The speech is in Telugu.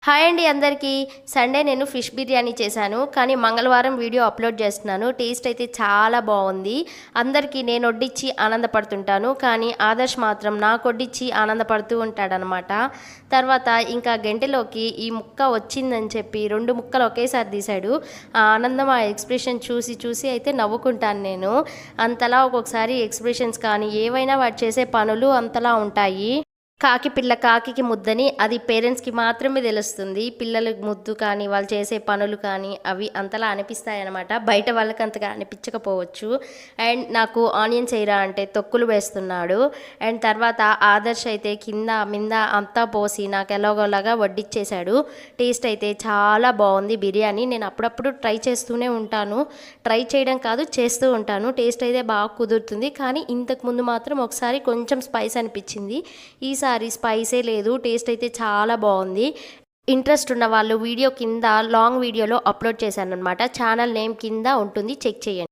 హాయ్ అండి అందరికీ. సండే నేను ఫిష్ బిర్యానీ చేశాను. కానీ మంగళవారం వీడియో అప్లోడ్ చేస్తున్నాను. టేస్ట్ అయితే చాలా బాగుంది. అందరికీ నేను వడ్డించి ఆనందపడుతుంటాను. కానీ ఆదర్శ్ మాత్రం నాకు వడ్డించి ఆనందపడుతూ ఉంటాడనమాట. తర్వాత ఇంకా గంటలోకి ఈ ముక్క వచ్చిందని చెప్పి 2 ముక్కలు ఒకేసారి తీశాడు. ఆ ఆనందం, ఆ ఎక్స్ప్రెషన్ చూసి చూసి అయితే నవ్వుకుంటాను నేను. అంతలా ఒక్కొక్కసారి ఎక్స్ప్రెషన్స్ కానీ ఏవైనా వాడు చేసే పనులు అంతలా ఉంటాయి. కాకి పిల్ల కాకికి ముద్దని అది పేరెంట్స్కి మాత్రమే తెలుస్తుంది. పిల్లలకు ముద్దు కానీ వాళ్ళు చేసే పనులు కానీ అవి అంతలా అనిపిస్తాయి అన్నమాట. బయట వాళ్ళకి అంతగా అనిపించకపోవచ్చు. అండ్ నాకు ఆనియన్స్ వేయరా అంటే తొక్కులు వేస్తున్నాడు. అండ్ తర్వాత ఆదర్శ్ అయితే కింద మింద అంతా పోసి నాకు ఎలాగోలాగా వడ్డిచ్చేశాడు. టేస్ట్ అయితే చాలా బాగుంది బిర్యానీ. నేను అప్పుడప్పుడు ట్రై చేస్తూనే ఉంటాను. ట్రై చేయడం కాదు, చేస్తూ ఉంటాను. టేస్ట్ అయితే బాగా కుదురుతుంది. కానీ ఇంతకుముందు మాత్రం ఒకసారి కొంచెం స్పైస్ అనిపించింది. ఈసారి స్పైసే లేదు. టేస్ట్ అయితే చాలా బాగుంది. ఇంట్రెస్ట్ ఉన్న వాళ్ళు వీడియో కింద లాంగ్ వీడియోలో అప్లోడ్ చేశాను అనమాట. ఛానల్ నేమ్ కింద ఉంటుంది, చెక్ చేయండి.